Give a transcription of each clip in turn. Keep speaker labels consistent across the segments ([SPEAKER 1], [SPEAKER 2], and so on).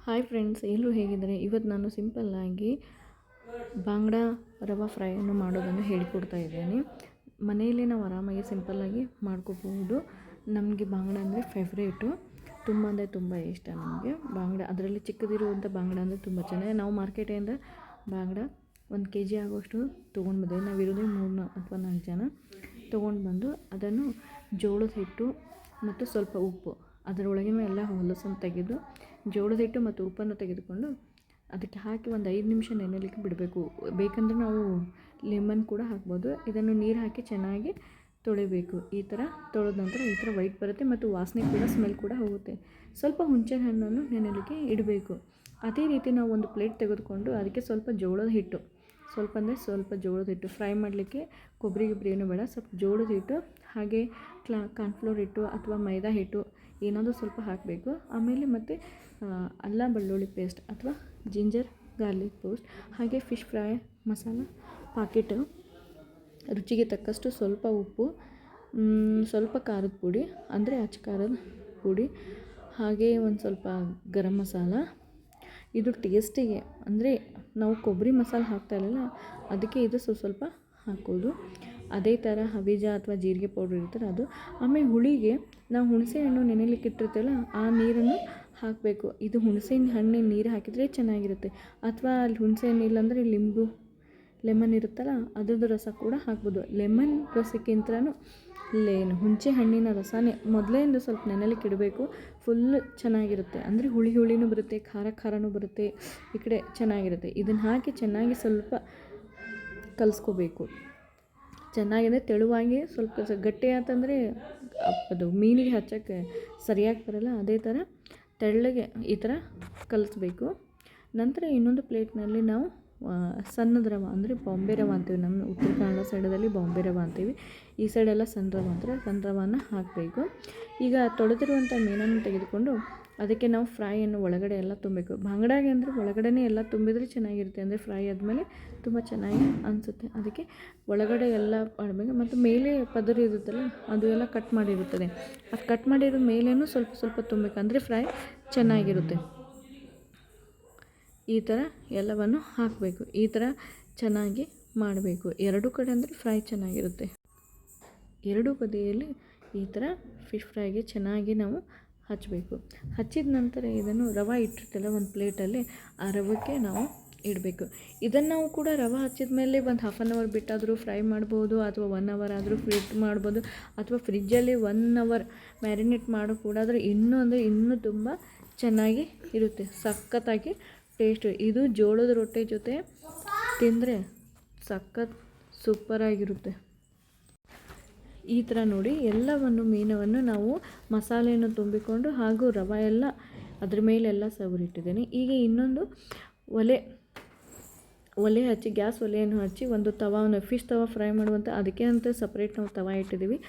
[SPEAKER 1] Hi friends, ಎಲ್ಲರೂ ಹೇಗಿದ್ದಾರೆ? ಇವತ್ತು ನಾನು ಸಿಂಪಲ್ಲಾಗಿ ಬಾಂಗ್ಡಾ ರವಾ ಫ್ರೈಯನ್ನು ಮಾಡೋದನ್ನು ಹೇಳಿಕೊಡ್ತಾ ಇದ್ದೇನೆ. ಮನೆಯಲ್ಲೇ ನಾವು ಆರಾಮಾಗಿ ಸಿಂಪಲ್ಲಾಗಿ ಮಾಡ್ಕೋಬಹುದು. ನಮಗೆ ಬಾಂಗ್ಡಾ ಅಂದರೆ ಫೇವ್ರೇಟು, ತುಂಬ ಅಂದರೆ ತುಂಬ ಇಷ್ಟ ನಮಗೆ ಬಾಂಗ್ಡಾ. ಅದರಲ್ಲಿ ಚಿಕ್ಕದಿರುವಂಥ ಬಾಂಗ್ಡಾ ಅಂದರೆ ತುಂಬ ಚೆನ್ನಾಗಿ. ನಾವು ಮಾರ್ಕೆಟಿಂದ ಬಾಂಗ್ಡಾ 1 kg ಆಗೋಷ್ಟು ತೊಗೊಂಡು ಬಂದೇವೆ. ನಾವಿರೋದೇ 3 ಅಥವಾ 4 ಜನ. ತೊಗೊಂಡು ಬಂದು ಅದನ್ನು ಜೋಳದ ಹಿಟ್ಟು ಮತ್ತು ಸ್ವಲ್ಪ ಉಪ್ಪು, ಅದರೊಳಗಿನ ಎಲ್ಲ ಹೊಲಸನ್ನು ತೆಗೆದು ಜೋಳದ ಹಿಟ್ಟು ಮತ್ತು ಉಪ್ಪನ್ನು ತೆಗೆದುಕೊಂಡು ಅದಕ್ಕೆ ಹಾಕಿ ಒಂದು 5 ನಿಮಿಷ ನೆನೆಯಲಿಕ್ಕೆ ಬಿಡಬೇಕು. ಬೇಕಂದರೆ ನಾವು ಲೆಮನ್ ಕೂಡ ಹಾಕ್ಬೋದು. ಇದನ್ನು ನೀರು ಹಾಕಿ ಚೆನ್ನಾಗಿ ತೊಳಿಬೇಕು. ಈ ಥರ ತೊಳೆದ ನಂತರ ಈ ಥರ ವೈಟ್ ಬರುತ್ತೆ ಮತ್ತು ವಾಸನೆ ಕೂಡ, ಸ್ಮೆಲ್ ಕೂಡ ಹೋಗುತ್ತೆ. ಸ್ವಲ್ಪ ಹುಣಸೆ ಹಣ್ಣನ್ನು ನೆನೆಯಲಿಕ್ಕೆ ಇಡಬೇಕು. ಅದೇ ರೀತಿ ನಾವು ಒಂದು ಪ್ಲೇಟ್ ತೆಗೆದುಕೊಂಡು ಅದಕ್ಕೆ ಸ್ವಲ್ಪ ಜೋಳದ ಹಿಟ್ಟು, ಸ್ವಲ್ಪ ಜೋಳದ ಹಿಟ್ಟು ಫ್ರೈ ಮಾಡಲಿಕ್ಕೆ ಕೊಬ್ಬರಿ ಏನು ಬೇಡ, ಸ್ವಲ್ಪ ಜೋಳದ ಹಿಟ್ಟು ಹಾಗೆ ಕಾರ್ನ್ಫ್ಲೋರ್ ಹಿಟ್ಟು ಅಥವಾ ಮೈದಾ ಹಿಟ್ಟು ಏನಾದರೂ ಸ್ವಲ್ಪ ಹಾಕಬೇಕು. ಆಮೇಲೆ ಮತ್ತು ಅಲ್ಲ ಬೆಳ್ಳುಳ್ಳಿ ಪೇಸ್ಟ್ ಅಥವಾ ಜಿಂಜರ್ ಗಾರ್ಲಿಕ್ ಪೇಸ್ಟ್, ಹಾಗೆ ಫಿಶ್ ಫ್ರೈ ಮಸಾಲ ಪಾಕೆಟು, ರುಚಿಗೆ ತಕ್ಕಷ್ಟು ಸ್ವಲ್ಪ ಉಪ್ಪು, ಸ್ವಲ್ಪ ಖಾರದ ಪುಡಿ ಅಂದರೆ ಅಚ್ಚ ಖಾರದ ಪುಡಿ, ಹಾಗೆ ಒಂದು ಸ್ವಲ್ಪ ಗರಂ ಮಸಾಲ. ಇದು ಟೇಸ್ಟಿಗೆ ಅಂದರೆ ನಾವು ಕೊಬ್ಬರಿ ಮಸಾಲೆ ಹಾಕ್ತಾಯಿಲ್ಲ, ಅದಕ್ಕೆ ಇದು ಸ್ವಲ್ಪ ಹಾಕೋದು. ಅದೇ ಥರ ಹಬೀಜ ಅಥವಾ ಜೀರಿಗೆ ಪೌಡ್ರ್ ಇರ್ತಾರೆ ಅದು. ಆಮೇಲೆ ಹುಳಿಗೆ ನಾವು ಹುಣಸೆ ಹಣ್ಣು ನೆನೆಯಲಿಕ್ಕೆ ಇಟ್ಟಿರ್ತೀವಲ್ಲ, ಆ ನೀರನ್ನು ಹಾಕಬೇಕು. ಇದು ಹುಣಸೆ ಹಣ್ಣಿನ ನೀರು ಹಾಕಿದರೆ ಚೆನ್ನಾಗಿರುತ್ತೆ. ಅಥವಾ ಅಲ್ಲಿ ಹುಣಸೆ ಹಣ್ಣು ಇಲ್ಲಾಂದರೆ ಲೆಮನ್ ಇರುತ್ತಲ್ಲ, ಅದ್ರದ್ದು ರಸ ಕೂಡ ಹಾಕ್ಬೋದು. ಲೆಮನ್ ರಸಕ್ಕಿಂತಲೂ ಹುಣಸೆ ಹಣ್ಣಿನ ರಸನೇ ಮೊದಲೇಂದು ಸ್ವಲ್ಪ ನೆನೆಯಲಿಕ್ಕೆ ಇಡಬೇಕು. ಫುಲ್ಲು ಚೆನ್ನಾಗಿರುತ್ತೆ. ಅಂದರೆ ಹುಳಿನೂ ಬರುತ್ತೆ, ಖಾರನೂ ಬರುತ್ತೆ. ಈ ಕಡೆ ಚೆನ್ನಾಗಿರುತ್ತೆ. ಇದನ್ನು ಹಾಕಿ ಚೆನ್ನಾಗಿ ಸ್ವಲ್ಪ ಕಲಿಸ್ಕೋಬೇಕು. ಚೆನ್ನಾಗಿದೆ ತೆಳುವಾಗಿ. ಸ್ವಲ್ಪ ಗಟ್ಟಿ ಆತಂದರೆ ಅದು ಮೀನಿಗೆ ಹಚ್ಚೋಕ್ಕೆ ಸರಿಯಾಗಿ ಬರೋಲ್ಲ. ಅದೇ ಥರ ತೆಳ್ಳಗೆ ಈ ಥರ ಕಲಿಸ್ಬೇಕು. ನಂತರ ಇನ್ನೊಂದು ಪ್ಲೇಟ್ನಲ್ಲಿ ನಾವು ಸಣ್ಣದ ರವೆ ಅಂದರೆ ಬಾಂಬೆ ರವೆ ಅಂತೀವಿ. ನಮ್ಮ ಉತ್ತರ ಕನ್ನಡ ಸೈಡಲ್ಲಿ ಬಾಂಬೆ ರವೆ ಅಂತೀವಿ, ಈ ಸೈಡೆಲ್ಲ ಸಣ್ಣ ರವೆ ಅಂತಾರೆ. ಸಣ್ಣ ರವೆನ ಹಾಕಬೇಕು. ಈಗ ತೊಳೆದಿರುವಂಥ ಮೀನನ್ನು ತೆಗೆದುಕೊಂಡು ಅದಕ್ಕೆ ನಾವು ಫ್ರೈಯನ್ನು ಒಳಗಡೆ ಎಲ್ಲ ತುಂಬಬೇಕು. ಬಾಂಗ್ಡಾಗೆ ಅಂದರೆ ಒಳಗಡೆ ಎಲ್ಲ ತುಂಬಿದರೆ ಚೆನ್ನಾಗಿರುತ್ತೆ. ಅಂದರೆ ಫ್ರೈ ಆದಮೇಲೆ ತುಂಬ ಚೆನ್ನಾಗಿ ಅನಿಸುತ್ತೆ. ಅದಕ್ಕೆ ಒಳಗಡೆ ಎಲ್ಲ ಮಾಡಬೇಕು. ಮತ್ತು ಮೇಲೆ ಪದರ ಇರುತ್ತಲ್ಲ, ಅದು ಎಲ್ಲ ಕಟ್ ಮಾಡಿರುತ್ತದೆ. ಅದು ಕಟ್ ಮಾಡಿರೋ ಮೇಲೇನೂ ಸ್ವಲ್ಪ ತುಂಬಬೇಕು, ಅಂದರೆ ಫ್ರೈ ಚೆನ್ನಾಗಿರುತ್ತೆ. ಈ ಥರ ಎಲ್ಲವನ್ನು ಹಾಕಬೇಕು. ಈ ಥರ ಚೆನ್ನಾಗಿ ಮಾಡಬೇಕು. ಎರಡೂ ಕಡೆ ಅಂದರೆ ಫ್ರೈ ಚೆನ್ನಾಗಿರುತ್ತೆ. ಎರಡೂ ಬದಿಯಲ್ಲಿ ಈ ಥರ ಫಿಶ್ ಫ್ರೈಗೆ ಚೆನ್ನಾಗಿ ನಾವು ಹಚ್ಚಬೇಕು. ಹಚ್ಚಿದ ನಂತರ ಇದನ್ನು ರವೆ ಇಟ್ಟಿರ್ತಲ್ಲ ಒಂದು ಪ್ಲೇಟಲ್ಲಿ, ಆ ರವೆಗೆ ನಾವು ಇಡಬೇಕು. ಇದನ್ನು ನಾವು ಕೂಡ ರವೆ ಹಚ್ಚಿದ ಮೇಲೆ ಒಂದು 1/2 hour ಬಿಟ್ಟಾದರೂ ಫ್ರೈ ಮಾಡ್ಬೋದು, ಅಥವಾ 1 hour ಆದರೂ ಫ್ರಿಜ್ ಮಾಡ್ಬೋದು, ಅಥವಾ ಫ್ರಿಜ್ಜಲ್ಲಿ 1 hour ಮ್ಯಾರಿನೇಟ್ ಮಾಡೋ ಕೂಡ ಆದರೆ ಇನ್ನೂ ತುಂಬ ಚೆನ್ನಾಗಿ ಇರುತ್ತೆ. ಸಖತ್ತಾಗಿ ಟೇಸ್ಟು. ಇದು ಜೋಳದ ರೊಟ್ಟಿ ಜೊತೆ ತಿಂದರೆ ಸೂಪರಾಗಿರುತ್ತೆ. ಈ ಥರ ನೋಡಿ ಎಲ್ಲವನ್ನು ಮೀನವನ್ನು ನಾವು ಮಸಾಲೆಯನ್ನು ತುಂಬಿಕೊಂಡು ಹಾಗೂ ರವೆ ಎಲ್ಲ ಅದ್ರ ಮೇಲೆಲ್ಲ ಸವರಿಟ್ಟಿದ್ದೇನೆ. ಈಗ ಇನ್ನೊಂದು ಒಲೆ ಹಚ್ಚಿ, ಗ್ಯಾಸ್ ಒಲೆಯನ್ನು ಹಚ್ಚಿ ಒಂದು ತವಾವನ್ನು, ಫಿಶ್ ತವಾ ಫ್ರೈ ಮಾಡುವಂಥ ಅದಕ್ಕೆ ಅಂತ ಸಪ್ರೇಟ್ ನಾವು ತವಾ ಇಟ್ಟಿದ್ದೀವಿ.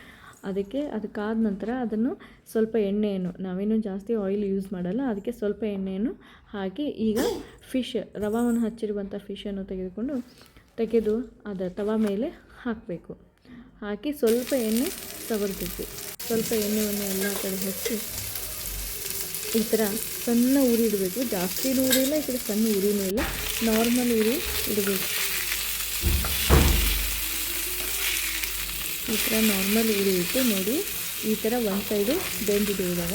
[SPEAKER 1] ಅದಕ್ಕಾದ ನಂತರ ಅದನ್ನು ಸ್ವಲ್ಪ ಎಣ್ಣೆಯನ್ನು, ನಾವೇನು ಜಾಸ್ತಿ ಆಯಿಲ್ ಯೂಸ್ ಮಾಡಲ್ಲ, ಅದಕ್ಕೆ ಸ್ವಲ್ಪ ಎಣ್ಣೆಯನ್ನು ಹಾಕಿ ಈಗ ರವಾವನ್ನು ಹಚ್ಚಿರುವಂಥ ಫಿಶನ್ನು ತೆಗೆದು ಅದರ ತವಾ ಮೇಲೆ ಹಾಕಬೇಕು. ಹಾಕಿ ಸ್ವಲ್ಪ ಎಣ್ಣೆ ಸವರಬೇಕು. ಸ್ವಲ್ಪ ಎಣ್ಣೆಯನ್ನು ಎಲ್ಲ ಕಡೆ ಹಚ್ಚಿ ಈ ಥರ ಸಣ್ಣ ಉರಿ ಇಡಬೇಕು. ಜಾಸ್ತಿ ಉರಿ ಇಲ್ಲ, ಈ ಕಡೆ ಸಣ್ಣ ಉರಿನೂ ಇಲ್ಲ, ನಾರ್ಮಲ್ ಉರಿ ಇಡಬೇಕು. ಈ ಥರ ನಾರ್ಮಲ್ ಉರಿ ಇಟ್ಟು ನೋಡಿ, ಈ ಥರ ಒಂದು ಸೈಡು ಬೆಂದಿದೆ. ಇವಾಗ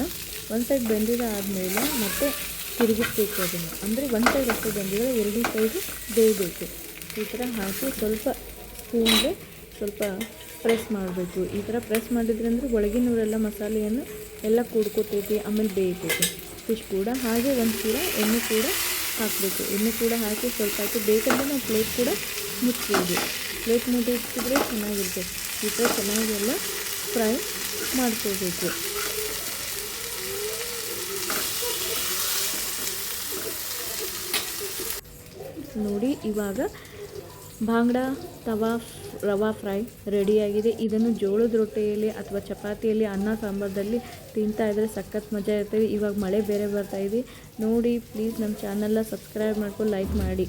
[SPEAKER 1] ಒಂದು ಸೈಡ್ ಆದಮೇಲೆ ಮತ್ತೆ ತಿರುಗಿಸ್ಬೇಕು ಅದನ್ನು. ಅಂದರೆ ಒಂದು ಸೈಡ್ ಅಷ್ಟೇ ಬೆಂದಿದ್ರೆ 2 ಸೈಡು ಬೇಯಬೇಕು. ಈ ಥರ ಹಾಕಿ ಸ್ವಲ್ಪ ಸ್ಪೂನ್ಗೆ ಸ್ವಲ್ಪ ಪ್ರೆಸ್ ಮಾಡಬೇಕು. ಈ ಥರ ಪ್ರೆಸ್ ಮಾಡಿದ್ರೆ ಅಂದರೆ ಒಳಗಿನವರೆಲ್ಲ ಮಸಾಲೆಯನ್ನು ಎಲ್ಲ ಕೂಡ್ಕೊತೈತಿ, ಆಮೇಲೆ ಬೇಯ್ತೈತಿ ಫಿಶ್ ಕೂಡ. ಹಾಗೆ ಒಂದು ಕೂಡ ಎಣ್ಣೆ ಕೂಡ ಹಾಕಬೇಕು. ಎಣ್ಣೆ ಕೂಡ ಹಾಕಿ ಸ್ವಲ್ಪ ಹಾಕಿ ಬೇಕಂದರೆ ನಾವು ಪ್ಲೇಟ್ ಕೂಡ ಮುಚ್ಬೋದು. ಪ್ಲೇಟ್ ಮುಚ್ಚಿದ್ರೆ ಚೆನ್ನಾಗಿರುತ್ತೆ. ಈ ಥರ ಚೆನ್ನಾಗೆಲ್ಲ ಫ್ರೈ ಮಾಡ್ಕೋಬೇಕು. ನೋಡಿ, ಇವಾಗ ಬಾಂಗ್ಡಾ ರವಾ ಫ್ರೈ ರೆಡಿಯಾಗಿದೆ. ಇದನ್ನು ಜೋಳದ ರೊಟ್ಟಿಯಲ್ಲಿ ಅಥವಾ ಚಪಾತಿಯಲ್ಲಿ, ಅನ್ನ ಸಾಂಬಾರದಲ್ಲಿ ತಿಂತಾಯಿದ್ರೆ ಸಖತ್ ಮಜಾ ಇರ್ತದೆ. ಇವಾಗ ಮಳೆ ಬೇರೆ ಬರ್ತಾಯಿದೆ ನೋಡಿ. ಪ್ಲೀಸ್ ನಮ್ಮ ಚಾನಲ್ನ ಸಬ್ಸ್ಕ್ರೈಬ್ ಮಾಡ್ಕೊಂಡು ಲೈಕ್ ಮಾಡಿ.